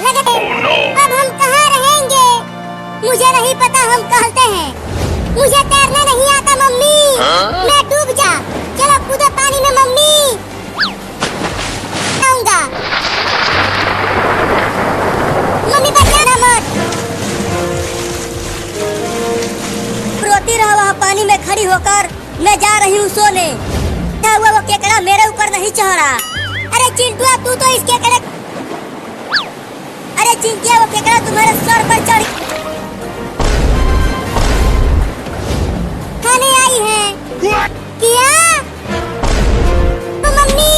लगते अब हम कहाँ रहेंगे? मुझे नहीं पता, हम कहते हैं मुझे तैरना नहीं आता मम्मी। मैं डूब जा, चलो कूदो पानी में मम्मी। आऊंगा मम्मी, बचाना मत। रोती रहो वहाँ पानी में खड़ी होकर, मैं जा रही हूँ सोने। क्या हुआ, वो केकड़ा मेरे ऊपर नहीं चढ़ा। अरे चिंटुआ, तू तो इस केकड़े, अरे चिंटिया, वो केकड़ा तुम्हारे सर पर चढ़ खाने आई है क्या? तो मम्मी,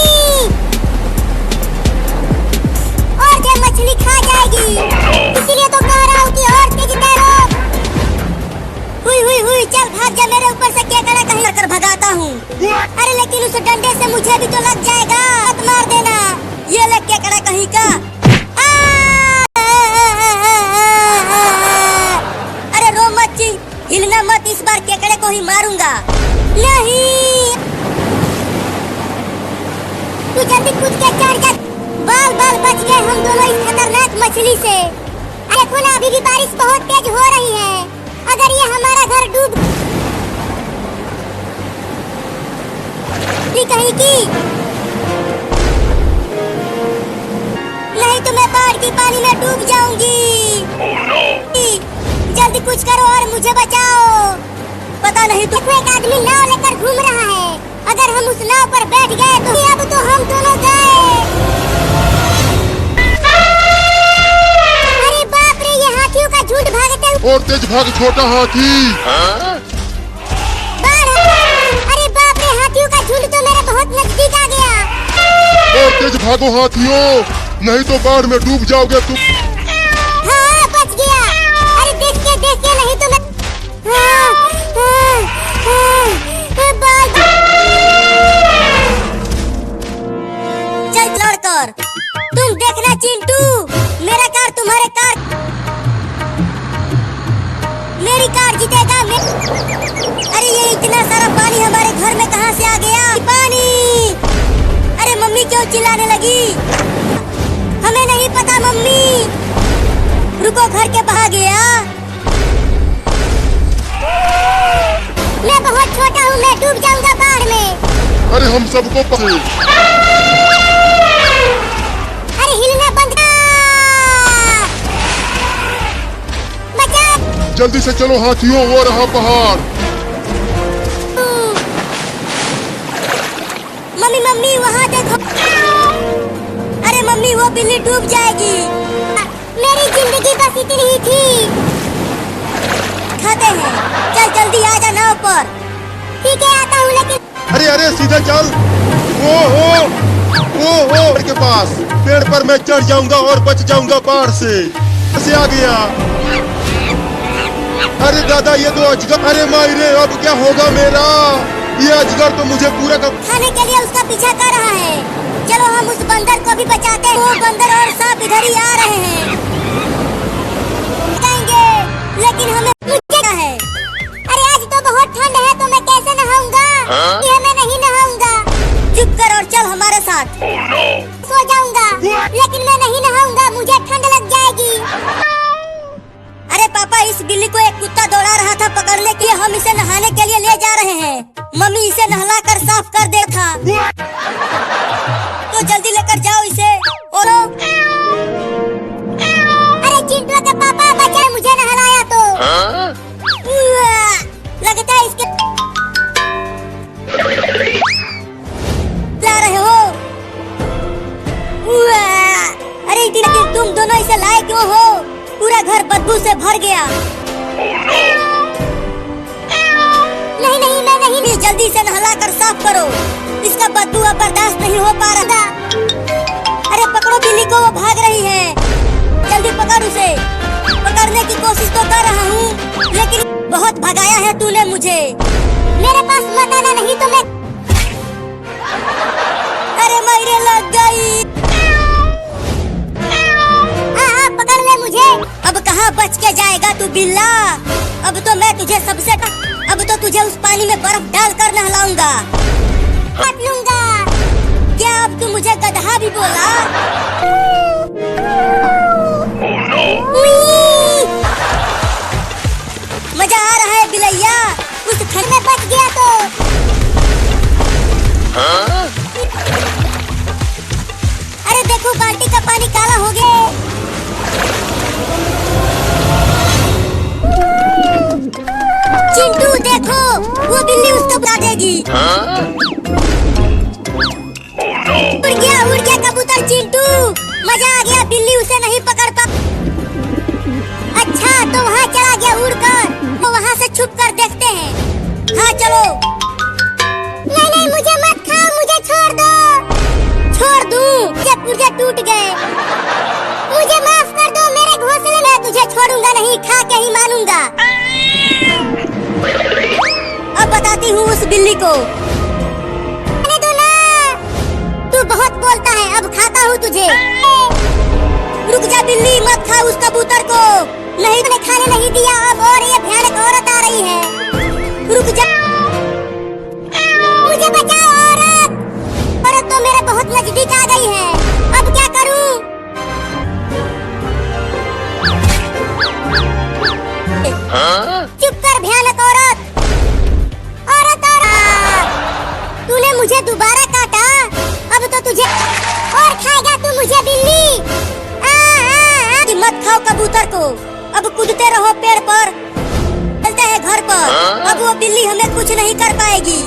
और क्या मछली खा जाएगी, इसीलिए तो कह रहा हूँ कि और तेज तैरो। हुई चल भाग जा, मेरे ऊपर से केकड़ा कहीं कर भगाता हूँ। अरे लेकिन उस डंडे से मुझे भी तो लग जाएगा, मत मार देना। ये ले केकड़ा कहीं का। अरे रो मत, हिलना मत, इस बार केकड़े को ही मारूंगा। नहीं, तू जल्दी कूद के चढ़ जा। बाल बच गए हम दोनों इस खतरनाक मछली से। अरे खुला, अभी भी बारिश बहुत तेज हो रही है। अगर ये हमारा घर डूब कहीं की, नहीं तो मैं बाढ़ की पानी में डूब जाऊंगी। जल्दी कुछ करो और मुझे बचाओ। पता नहीं तो एक आदमी नाव लेकर घूम रहा है, अगर हम उस नाव पर बैठ गए तो अब तो हम दोनों गए। अरे बाप रे, ये हाथियों का झुंड भागते हुए। और तेज भाग छोटा हाथी। अरे बाप रे, हाथियों का झुंड तो मेरे बहुत नजदीक आ गया। और तेज भागो हाथियों, नहीं तो बाढ़ में डूब जाओगे तुम। हाँ, बच गया। अरे देख के नहीं तो मैं चल लड़कर, तुम देखना चिंटू, मेरा कार तुम्हारे कार, मेरी कार जीतेगा। अरे ये इतना सारा पानी हमारे घर में कहाँ से आ गया? पानी! अरे मम्मी क्यों चिल्लाने लगी? हमें नहीं पता मम्मी, रुको, घर के बाहर गया। मैं बहुत छोटा हूँ, मैं डूब जाऊंगा बाढ़ में। अरे हम सबको पकड़े। अरे हिलना बंद कर, बचा। जल्दी से चलो हाथियों, वो रहा पहाड़। मम्मी वहाँ देखो। अरे मम्मी, वो बिल्ली डूब जाएगी। मेरी जिंदगी बस इतनी ही थी। खाते हैं, चल जल्दी आ जा नाव पर। ठीक है, आता हूँ, लेकिन अरे सीधा चल। ओ के पास पेड़ पर मैं चढ़ जाऊंगा और बच जाऊंगा बाढ़ से। कैसे आ गया? अरे दादा, ये तो अजगर। अरे मायरे, अब क्या होगा मेरा? ये अजगर तो मुझे पूरा खाने के लिए उसका पीछा कर रहा है। चलो हम उस बंदर को भी बचाते हैं। वो बंदर और सांप इधर ही आ रहे हैं, लेकिन हमें क्या है? अरे आज तो बहुत ठंड है, तो मैं कैसे नहाऊंगा? ये मैं नहीं नहाऊंगा। चुप कर और चल हमारे साथ। सो जाऊंगा, लेकिन मैं नहीं नहाऊंगा, मुझे ठंड लग जाएगी। अरे पापा, इस बिल्ली को एक कुत्ता दौड़ा रहा था पकड़ने के लिए, हम इसे नहाने के लिए ले जा रहे हैं। मम्मी इसे नहला कर साफ कर दे था, तो जल्दी लेकर जाओ इसे। और अरे चिंटू का पापा, बचा, मुझे नहलाया तो। लगता है इसके ला रहे हो। अरे इतनी तुम दोनों इसे लाए क्यों हो? पूरा घर बदबू से भर गया। नहीं, मैं नहीं। जल्दी से नहला कर साफ करो, इसका बदबू अब बर्दाश्त नहीं हो पा रहा। अरे पकड़ो बिल्ली को, वो भाग रही है। जल्दी पकड़ उसे। पकड़ने की कोशिश तो कर रहा हूँ, लेकिन बहुत भगाया है तूने मुझे। मेरे पास मत आना, नहीं तो मैं। अरे मेरे लग गई। पकड़ ले मुझे। अब कहाँ बच के जाएगा तू बिल्ला? अब तो मैं तुझे अब तो तुझे उस पानी में बर्फ डाल कर नहलाऊंगा। काट लूंगा। क्या अब तू मुझे गधा भी बोला? अरे देखो बाल्टी का पानी काला हो गया। चिंटू देखो, वो बिल्ली उसको बुला देगी। उड़ गया कबूतर चिंटू, मजा आ गया, बिल्ली उसे नहीं पकड़ पा। अच्छा तो वहाँ चला गया उड़कर, तो वहाँ से छुप कर देखते हैं। हाँ चलो। नहीं नहीं मुझे मत खाओ, मुझे छोड़ दो। छोड़ दूँ? ये पुर्जे टूट गए। मुझे माफ कर दो, मेरे घोंसले में तुझे छोड़ूंगा नहीं, खा के ही मानूंगा। अब बताती हूँ उस बिल्ली को। मैंने तो ना, तू बहुत बोलता है, अब खाता हूँ तुझे। रुक जा बिल्ली, मत खा उस कबूतर को। नहीं मैंने खाने नहीं दिया अब, और ये भयानक औरत आ रही है। रुक जा, मुझे बचाओ औरत। औरत तो मेरे बहुत नजदीक आ गई है, अब क्या करूं? चुप कर भयानक औरत। औरत तूने मुझे दोबारा काटा, अब तो तुझे और खाएगा तू मुझे बिल्ली। मत खाओ कबूतर को, अब कूदते रहो पेड़ पर, चलते हैं घर पर। अब वो बिल्ली हमें कुछ नहीं कर पाएगी।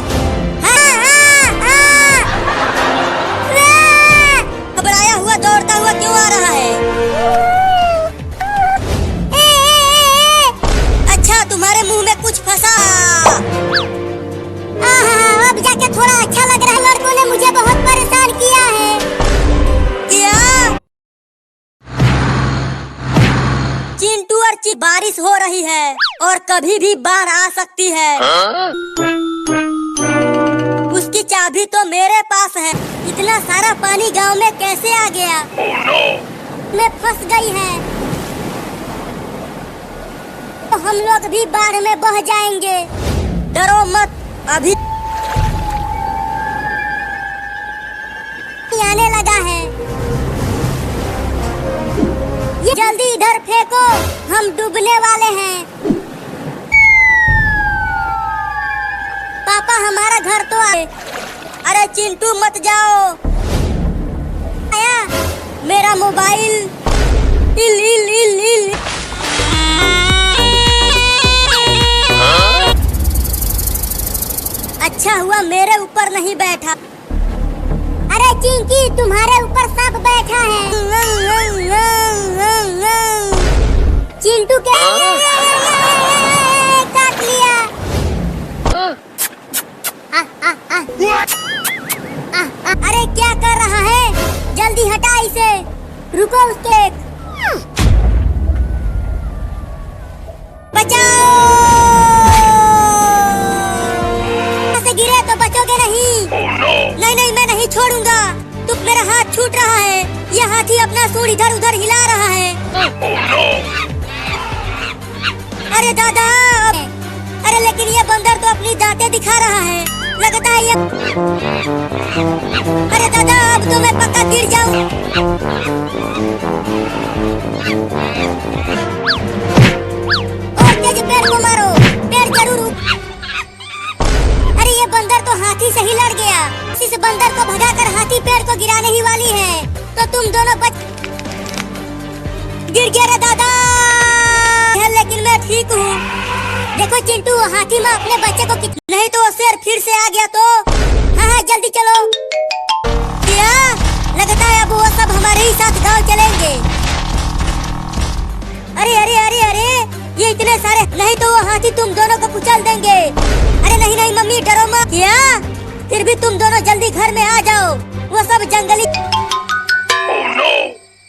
घबराया हुआ दौड़ता हुआ क्यों आ रहा है? अच्छा तुम्हारे मुंह में कुछ फंसा। अब जाके थोड़ा अच्छा लग रहा है। लड़कों ने मुझे बहुत परेशान किया है। क्या? चिंटू और बारिश हो रही है और कभी भी बाढ़ आ सकती है। उसकी चाबी तो मेरे पास है। इतना सारा पानी गांव में कैसे आ गया? मैं फंस गई है। तो हम लोग भी बाढ़ में बह जाएंगे। डरो मत, अभी आने लगा है। ये जल्दी इधर फेंको, हम डूबने वाले हैं। पापा हमारा घर तो आए। अरे चिंटू मत जाओ। आया मेरा मोबाइल। इल इल इल इल। अच्छा हुआ मेरे ऊपर नहीं बैठा। अरे चिंकी तुम्हारे ऊपर सांप बैठा है। चिंटू के काट लिया। अरे क्या कर रहा है? जल्दी हटा इसे। रुको उसके। बचाओ। ऐसे गिरे तो बचोगे नहीं। नहीं नहीं मैं नहीं छोड़ूंगा। तुम मेरा हाथ छूट रहा है। यह हाथी अपना सूंड इधर उधर हिला रहा है। अरे दादा। अरे लेकिन ये बंदर तो अपनी दांतें दिखा रहा है। लगता है ये। अरे दादा अब तो मैं पक्का गिर जाऊं। और तेज पेड़ को मारो। पेड़ जरूर। अरे ये बंदर तो हाथी से ही लड़ गया। इस बंदर को भगाकर हाथी पेड़ को गिराने ही वाली है। तो तुम दोनों गिर गया रे दादा। लेकिन मैं ठीक हूँ। देखो चिंटू हाथी माँ अपने बच्चे को नहीं तो शेर फिर से आ गया तो। हाँ जल्दी चलो। क्या लगता है अब वो सब हमारे ही साथ गांव चलेंगे। अरे अरे अरे अरे ये इतने सारे। नहीं तो वो हाथी तुम दोनों को कुचल देंगे। अरे नहीं नहीं मम्मी डरो मत। क्या फिर भी तुम दोनों जल्दी घर में आ जाओ। वो सब जंगली।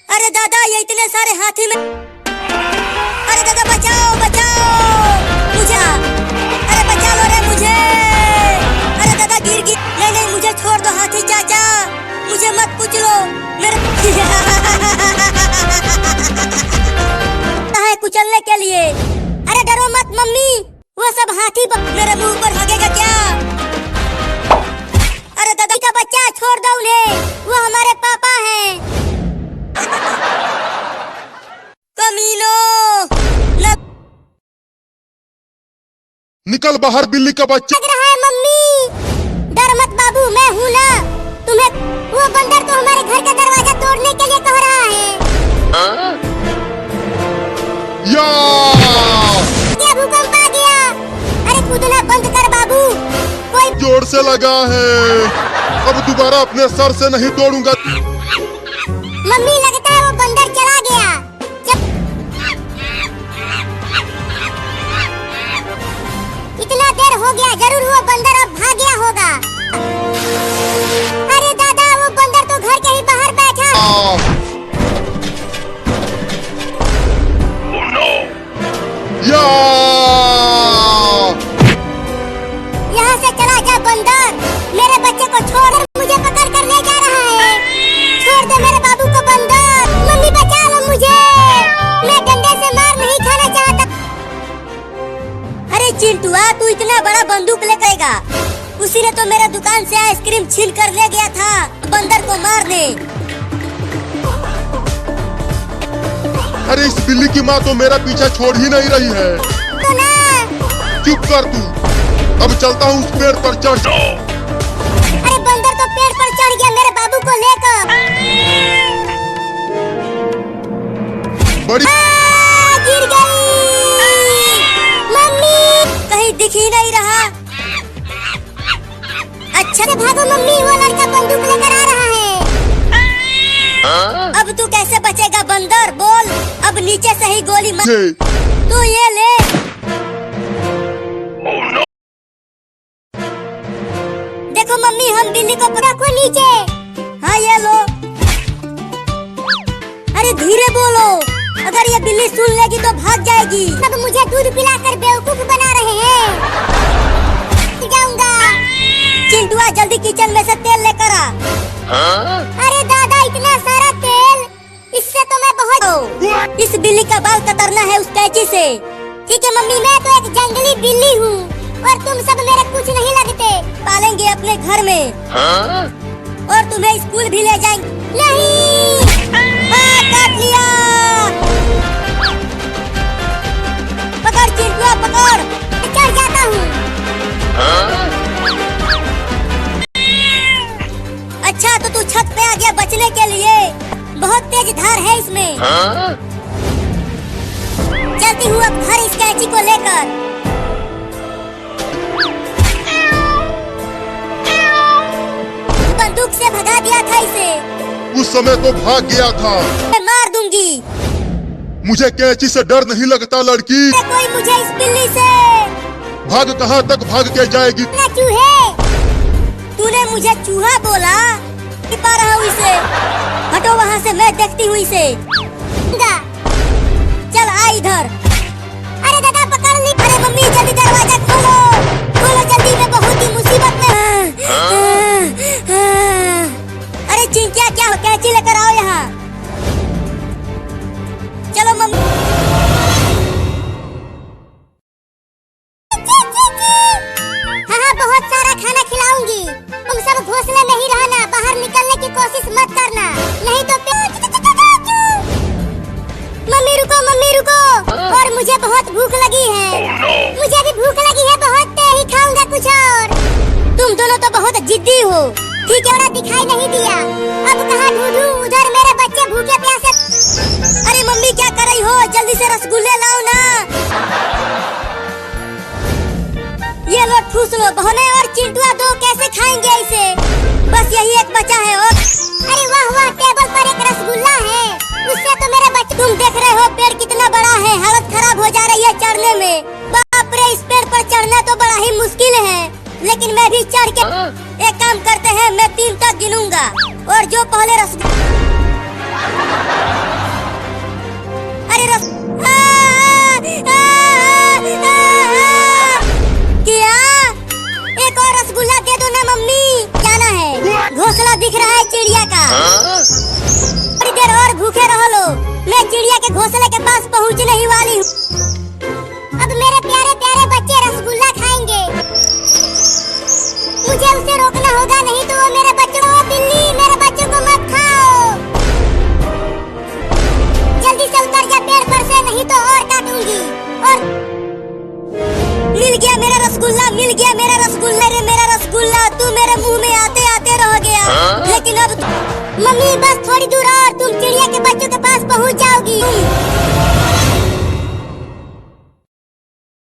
अरे दादा ये इतने सारे हाथी में। अरे दादा बचाओ बचाओ मुझे। अरे बचा लो रे मुझे। अरे दादा गिर गई। नहीं नहीं मुझे छोड़ दो हाथी चाचा। मुझे मत कुचलो मेरे। है कुचलने के लिए। अरे डरो मत मम्मी। वो सब हाथी मेरे मुंह पर भागेगा क्या? अरे दादा का बच्चा छोड़ दो उन्हें। वो हमारे पापा हैं। कमीनो निकल बाहर बिल्ली का बच्चा। लग रहा है मम्मी मैं हूँ ना, तुम्हें वो बंदर तो हमारे घर का दरवाजा तोड़ने के लिए कह रहा है। या क्या भूकंप आ गया? अरे कूदना बंद कर बाबू, कोई जोर से लगा है, अब दोबारा अपने सर से नहीं तोड़ूंगा। मम्मी लगता है वो बंदर चला गया। जब इतना देर हो गया, जरूर वो बंदर अब भाग गया होगा। अरे दादा, वो बंदर तो घर के ही बाहर बैठा। या यहाँ से चला जा बंदर, मेरे बच्चे को छोड़, मुझे पकड़ कर ले जा रहा है। छोड़ दे मेरे बाबू को बंदर। मम्मी बचा लो मुझे, मैं डंडे से मार नहीं खाना चाहता। अरे चिंटुआ, तू इतना बड़ा बंदूक लेकर आएगा? उसी ने तो मेरे दुकान से आइसक्रीम छीन कर ले गया था। बंदर को मार दे। अरे इस बिल्ली की माँ तो मेरा पीछा छोड़ ही नहीं रही है। तो ना, चुप कर तू, अब चलता हूँ उस पेड़ पर चढ़। अरे बंदर तो पेड़ पर चढ़ गया मेरे बाबू को लेकर। बड़ी गिर गई। मम्मी कहीं दिख ही नहीं रहा। अच्छा से भागो मम्मी, वो लड़का बंदूक लेकर आ रहा है। अब तू कैसे बचेगा बंदर, बोल? अब नीचे से ही गोली मार। तू ये ले। देखो मम्मी, हम बिल्ली को रखो नीचे। हाँ ये लो। अरे धीरे बोलो, अगर ये बिल्ली सुन लेगी तो भाग जाएगी। अब मुझे दूध पिलाकर बेवकूफ बना रहे हैं। जाऊंगा। चिंटुआ जल्दी किचन में से तेल लेकर आ। अरे दादा, इतना सारा तेल, इससे तो मैं बहुत। इस बिल्ली का बाल कतरना है उस कैंची से। ठीक है मम्मी, मैं तो एक जंगली बिल्ली हूँ और तुम सब मेरे कुछ नहीं लगते। पालेंगे अपने घर में और तुम्हें स्कूल भी ले जाएंगे। नहीं, काट लिया। पकड़ चिंटुआ, पकड़। चढ़ जाता हूँ। अच्छा, तो तू छत पे आ गया बचने के लिए। बहुत तेज धार है इसमें। चलती हूँ अब घर इस कैंची को लेकर। बंदूक से भगा दिया था इसे। उस समय तो भाग गया था। मैं मार दूंगी। मुझे कैंची से डर नहीं लगता लड़की। कोई मुझे इस बिल्ली से। भाग कहाँ तक भाग के जाएगी? चूहे, तूने मुझे चूहा बोला? पा रहा हूँ इसे। हटो वहाँ से, मैं देखती हूँ इसे। चल आ इधर। अरे दादा पकड़ ली। अरे मम्मी जल्दी दरवाजा खोलो, खोलो जल्दी, मैं बहुत ही मुसीबत में। अरे चिंकिया, क्या कैंची लेकर आओ यहाँ। चलो मम्मी। हाँ, बहुत सारा खाना खिलाऊंगी। तुम सब घोंसले में ही रहना, बाहर निकलने की कोशिश मत करना, नहीं तो मम्मी रुको, मम्मी रुको। और मुझे बहुत भूख लगी है। मुझे भी भूख लगी है बहुत, ही खाऊंगा कुछ और। तुम दोनों तो बहुत जिद्दी हो। ठीक है, ना दिखाई नहीं दिया। अब कहाँ ढूंढूं? उधर मेरे बच्चे भूखे प्यासे। अरे मम्मी क्या कर रही हो? जल्दी से रसगुल्ले लाओ ना। ये लो ठूस लो। बहने और चिंटुआ दो कैसे खाएंगे इसे? बस यही एक बचा है। और अरे वाह वाह, टेबल पर एक रसगुल्ला है, उससे तो मेरे बच्चे। तुम देख रहे हो पेड़ कितना बड़ा है, हालत खराब हो जा रही है चढ़ने में। बाप रे, इस पेड़ पर चढ़ना तो बड़ा ही मुश्किल है, लेकिन मैं भी चढ़ के। एक काम करते हैं, मैं 3 तक गिनूंगा और जो पहले अरे क्या? एक और रसगुल्ला दे दो ना मम्मी। जाना है, घोंसला दिख रहा है चिड़िया का। थोड़ी देर और भूखे रहो लो, मैं चिड़िया के घोंसले के पास पहुंचने ही वाली हूँ। अब मेरे प्यारे प्यारे बच्चे रसगुल्ला खाएंगे। मुझे उसे रोकना होगा, नहीं तो वो मेरे बच्चों को। बिल्ली, मेरे बच्चों को मत खाओ। जल्दी से उतर जा पेड़ पर से, नहीं तो और काटूंगी। और मिल गया मेरा रसगुल्ला, मिल गया मेरा रसगुल्ला। मेरा रसगुल्ला तू मेरे मुंह में आते आते रह गया। लेकिन अब मम्मी बस थोड़ी दूर और तुम चिड़िया के बच्चों के पास पहुंच जाओगी।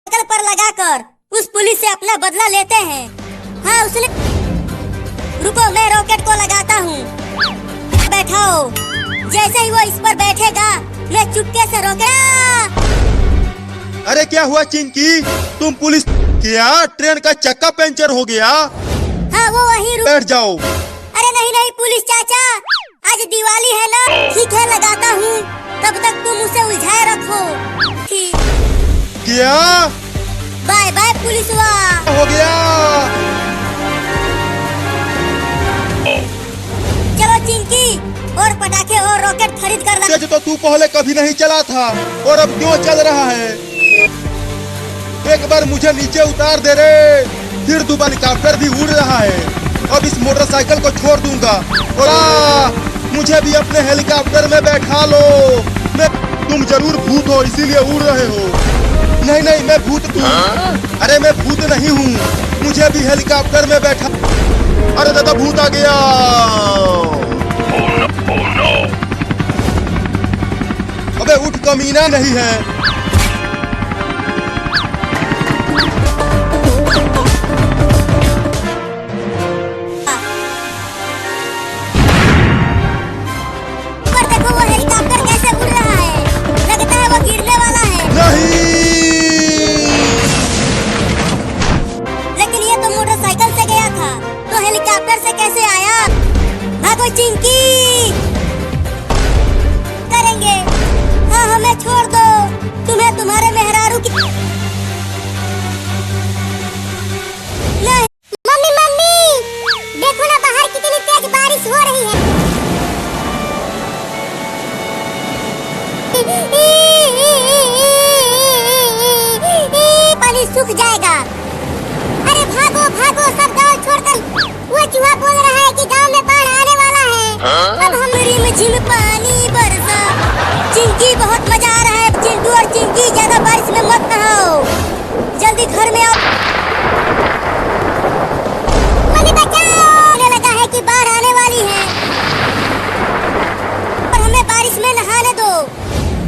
साइकिल पर लगाकर उस पुलिस से अपना बदला लेते हैं। हाँ उसने, रुको मैं रॉकेट को लगाता हूँ। बैठाओ, जैसे ही वो इस पर बैठेगा मैं चुपके से रॉकेट। अरे क्या हुआ चिंकी, तुम पुलिस? क्या ट्रेन का चक्का पंचर हो गया? हाँ वो वही बैठ जाओ। अरे नहीं नहीं पुलिस चाचा, आज दिवाली है ना। ठीक है लगाता हूँ, तब तक तुम उसे उलझाए रखो। ठीक। क्या? बाय बाय पुलिस वाला। हो गया। चलो चिंकी, और पटाखे और रॉकेट खरीद कर ला। तो तू पहले कभी नहीं चला था और अब क्यों चल रहा है? एक बार मुझे नीचे उतार दे रे, फिर दोबारा हेलीकॉप्टर भी उड़ रहा है। अब इस मोटरसाइकिल को छोड़ दूंगा और मुझे भी अपने हेलीकॉप्टर में बैठा लो। तुम जरूर भूत हो इसीलिए उड़ रहे हो। नहीं नहीं मैं भूत हूँ। अरे मैं भूत नहीं हूँ, मुझे भी हेलीकॉप्टर में बैठा। अरे दादा भूत आ गया। अबे उठ कमीना नहीं है। पर देखो वो हेलीकॉप्टर कैसे उड़ रहा है, लगता है वो गिरने वाला है। नहीं, लेकिन ये तो मोटरसाइकिल से गया था, तो हेलीकॉप्टर से कैसे आया? भागो चिंकी, करेंगे। हाँ हमें छोड़ दो, तुम्हें तुम्हारे मेहरारू की। नहीं मम्मी मम्मी देखो ना बाहर कितनी तेज बारिश हो रही है। पानी सूख जाएगा। अरे भागो भागो सब गांव छोड़कर। वो चूहा बोल रहा है कि गांव में बाढ़ आने वाला है। अब हमारी में झिम पानी बरसा। चिंकी बहुत मजा आ रहा है। चिंटू और चिंकी ज्यादा बारिश में मत नहाओ, जल्दी घर में आओ। मम्मी बचाओ, मुझे लगा है कि बाढ़ आने वाली है और हमें बारिश में नहाने दो।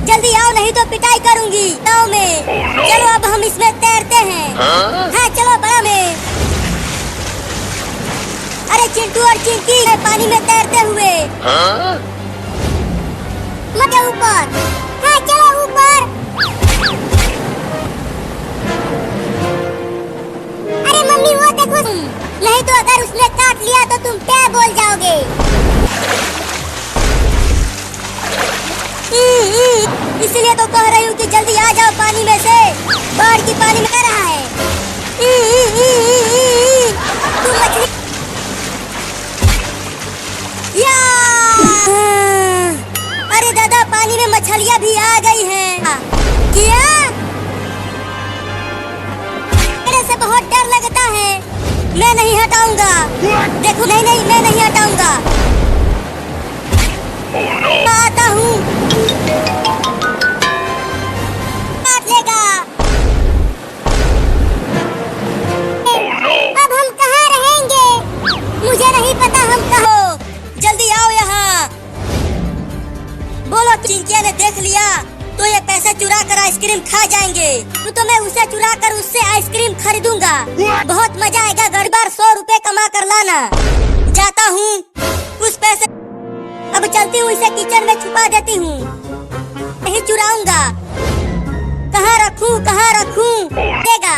जल्दी आओ नहीं तो पिटाई करूंगी गाँव में। चलो अब हम इसमें तैरते हैं। हाँ चलो बड़ा में। अरे चिंटू और चिंकी पानी में तैरते हुए। मत ऊपर। हाँ चलो ऊपर। अरे मम्मी वो देखो, नहीं तो अगर उसने काट लिया तो तुम क्या बोल जाओगे? इसीलिए तो कह रही हूँ कि जल्दी आ जाओ पानी में से। बाढ़ की पानी में कर रहा है। तुम मछली या। अरे दादा पानी में मछलियाँ भी आ गई हैं। क्या? मेरे से बहुत डर लगता है, मैं नहीं हटाऊंगा। देखो नहीं नहीं मैं नहीं हटाऊंगा। आता हूँ, काट लेगा। अब हम कहाँ रहेंगे? मुझे नहीं पता हम कहाँ। जल्दी आओ यहाँ। बोलो चिंकिया ने देख लिया तो ये पैसे चुरा कर आइसक्रीम खा जाएंगे। तो मैं उसे चुरा कर उससे आइसक्रीम खरीदूंगा। बहुत मजा आएगा। घर बार 100 रुपए कमा कर लाना। जाता हूँ उस पैसे। अब चलती हूँ, इसे किचन में छुपा देती हूँ। नहीं चुराऊंगा। कहाँ रखूँ देगा।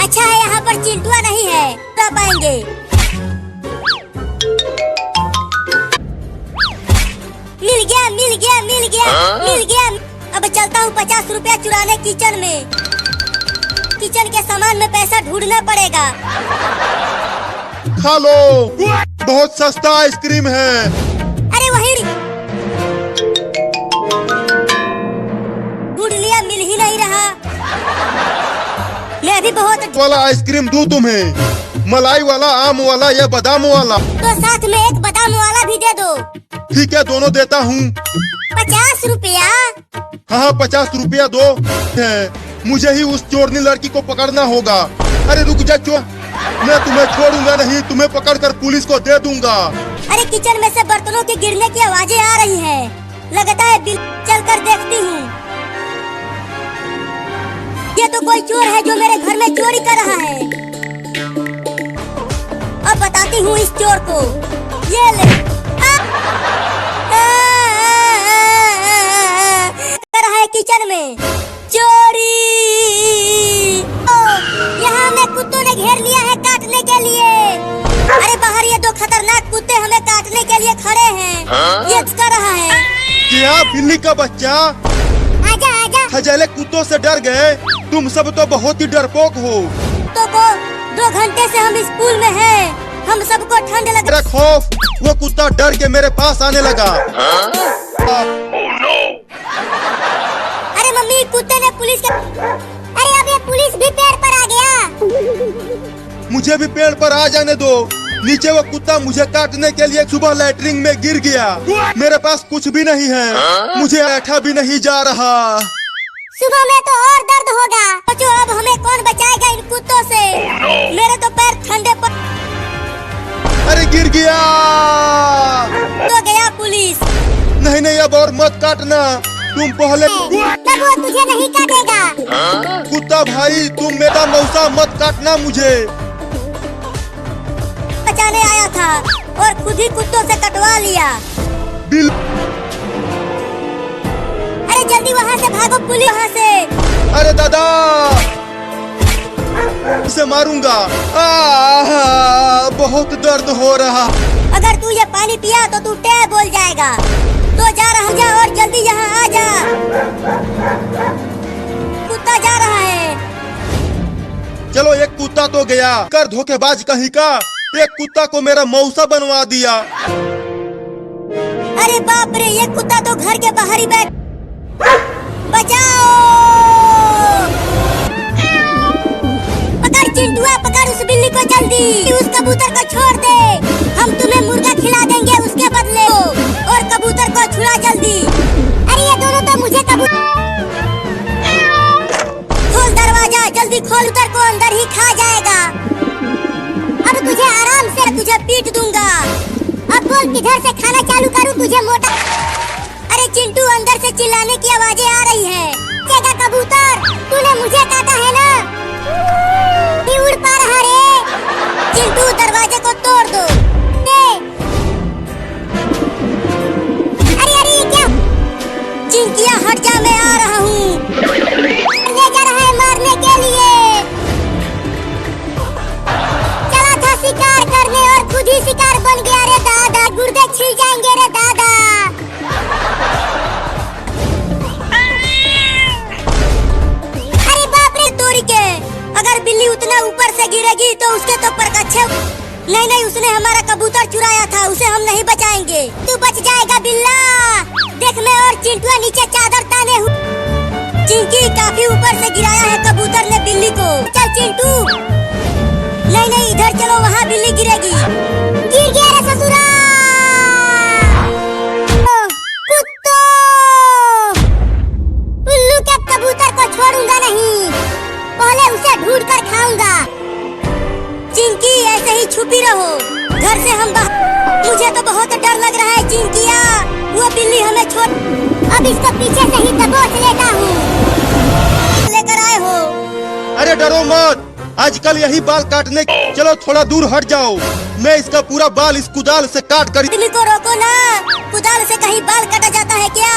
अच्छा है यहाँ पर चिंटुआ नहीं है, चुरा पाएंगे। मिल गया। अब चलता हूँ 50 रुपया चुराने किचन में। किचन के सामान में पैसा ढूंढना पड़ेगा। खा लो, बहुत सस्ता आइसक्रीम है। अरे वही ढूंढ लिया, मिल ही नहीं रहा। मैं भी बहुत वाला आइसक्रीम दूं तुम्हें, मलाई वाला, आम वाला या बादाम वाला? तो साथ में एक बादाम वाला भी दे दो। ठीक है दोनों देता हूँ। 50 रुपया? हाँ 50 रुपया दो है। मुझे ही उस चोरनी लड़की को पकड़ना होगा। अरे रुक जा चोर। मैं तुम्हें छोड़ूंगा नहीं, तुम्हें पकड़कर पुलिस को दे दूंगा। अरे किचन में से बर्तनों के गिरने की आवाजें आ रही है, लगता है बिल चल कर देखती हूँ। ये तो कोई चोर है जो मेरे घर में चोरी कर रहा है। अब बताती हूँ इस चोर को। ये ले कर रहा है किचन में चोरी। यहाँ हमें कुत्तों ने घेर लिया है काटने के लिए। अरे बाहर ये दो खतरनाक कुत्ते हमें काटने के लिए खड़े हैं। ये कर रहा है। क्या बिल्ली का बच्चा? आजा आजा। खजाले कुत्तों से डर गए? तुम सब तो बहुत ही डरपोक हो। तो को 2 घंटे से हम स्कूल में हैं। हम सबको ठंड लग मेरा खौफ, वो कुत्ता डर के मेरे पास आने लगा। अरे मम्मी, कुत्ते ने पुलिस के। अरे अब ये पुलिस भी पेड़ पर आ गया। मुझे भी पेड़ पर आ जाने दो। नीचे वो कुत्ता मुझे काटने के लिए सुबह लैट्रिन में गिर गया। मेरे पास कुछ भी नहीं है, मुझे बैठा भी नहीं जा रहा। सुबह में तो और दर्द होगा। सोचो अब हमें कौन बचाएगा इन कुत्तों से। मेरे तो पैर ठंडे पर। अरे गिर गया। तो गया पुलिस। नहीं नहीं, अब और मत काटना। तुम पहले। तब वो तुझे नहीं काटेगा। कुत्ता भाई, तुम मेरा मौसा मत काटना मुझे। बचाने आया था और खुद ही कुत्तों से कटवा लिया। बिल। अरे जल्दी वहाँ से भागो, पुलिस वहाँ से। अरे दादा, इसे मारूंगा। बहुत दर्द हो रहा। अगर तू ये पानी पिया तो तू टैब बोल जाएगा। तो जा रहा जा और जल्दी यहाँ आ जा। कुत्ता जा रहा है। चलो, एक कुत्ता तो गया। कर धोखेबाज कहीं का, एक कुत्ता को मेरा मौसा बनवा दिया। अरे बाप रे, ये कुत्ता तो घर के बाहर ही बैठ। बचाओ! पकड़ चिंटुआ, पकड़ उस बिल्ली को जल्दी। उस कबूतर को छोड़ दे। हम तुम्हें मुर्गा खिला देंगे उसके बदले। और कबूतर को छुड़ा जल्दी। अरे ये दोनों तो मुझे कबूतर। खोल दरवाजा जल्दी, खोल। उतर को अंदर ही खा जाएगा। अब तुझे आराम से तुझे पीट दूंगा। अब बोल किधर से खाना चालू करूं तुझे मोटा। अरे चिंटू, अंदर से चिल्लाने की आवाजें आ रही है। क्या कबूतर, तूने मुझे काटा है ना? नहीं उड़ पा रहा रे। चिंटू, दरवाजे को तोड़ दो। अरे अरे क्या? चिंकिया हट जा, मैं आ रहा हूँ। ले जा रहा है मारने के लिए। चला था शिकार करने और खुद ही शिकार बन गया रे दादा। गुर्दे छिल जाएंगे रे दादा। अरे बाप रे तोरी के, अगर बिल्ली उतना ऊपर से गिरेगी तो उसके तो पर कच्छे। नहीं नहीं, उसने हमारा कबूतर चुराया था, उसे हम नहीं बचाएंगे। तू बच जाएगा बिल्ला। देख, मैं और चिंटुआ नीचे चादर ताने हूँ। चिंकी, काफी ऊपर से गिराया है कबूतर ने बिल्ली को। चल चिंटू। नहीं नहीं, इधर चलो, वहाँ बिल्ली गिरेगी। गिर गया रे ससुरा। कुत्तो, उल्लू के कबूतर को छोड़ूंगा नहीं, पहले उसे ढूंढ कर खाऊंगा। चिंकी, ऐसे ही छुपी रहो, घर से हम मुझे तो बहुत डर लग रहा है चिंकिया। वो बिल्ली हमें छोड़। अब इसको पीछे से ही दबोच लेता हूँ। लेकर आए हो। अरे डरो मत, आजकल यही बाल काटने। चलो थोड़ा दूर हट जाओ, मैं इसका पूरा बाल इस कुदाल से काट कर। आदमी को रोको ना, कुदाल से कहीं बाल काटा जाता है क्या?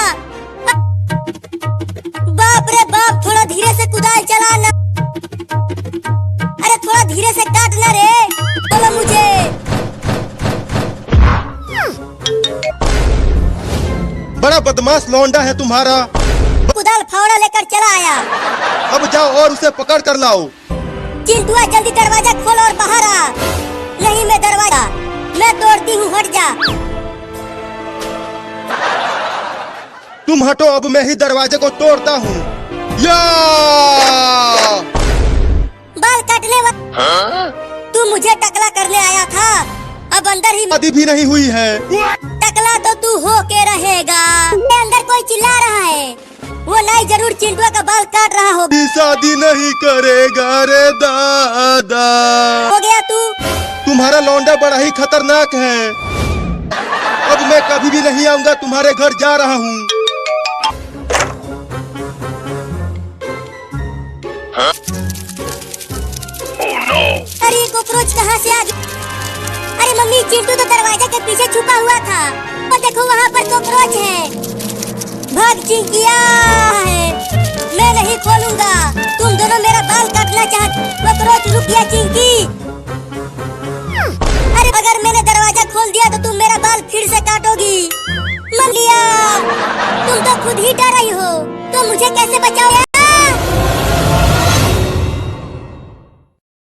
बाप रे बाप, थोड़ा धीरे से कुदाल चलाना। अरे थोड़ा धीरे से काटना रे। बोलो मुझे। बड़ा बदमाश लौंडा है तुम्हारा। कुदाल फावड़ा लेकर चला आया। अब जाओ और उसे पकड़ कर लाओ। चिंटुआ, जल्दी दरवाजा खोल और बाहर आ। नहीं, मैं दरवाजा मैं तोड़ती हूँ, हट जा। तुम हटो, अब मैं ही दरवाजे को तोड़ता हूँ। या! बाल काटने वाला तू मुझे टकला करने आया था। अब अंदर ही शादी भी नहीं हुई है। टकला तो तू हो के रहेगा। अंदर कोई चिल्ला रहा है, वो नहीं भाई जरूर चिंटुआ का बाल काट रहा हो। शादी नहीं करेगा रे दादा। हो गया तू। तुम्हारा लौंडा बड़ा ही खतरनाक है। अब मैं कभी भी नहीं आऊंगा, तुम्हारे घर जा रहा हूँ। अरे कॉकरोच कहाँ से आ गया? अरे मम्मी, चिंटू तो दरवाजे के पीछे छुपा हुआ था। और देखो वहाँ पर कॉकरोच है। भाग चिंकिया है, मैं नहीं खोलूंगा। तुम दोनों मेरा बाल काटना चाहते। कॉकरोच रुक गया चिंकी। अरे अगर मैंने दरवाजा खोल दिया तो तुम मेरा बाल फिर से काटोगी। मम्मिया, तुम तो खुद ही डर रही हो, तो मुझे कैसे बचाओगे?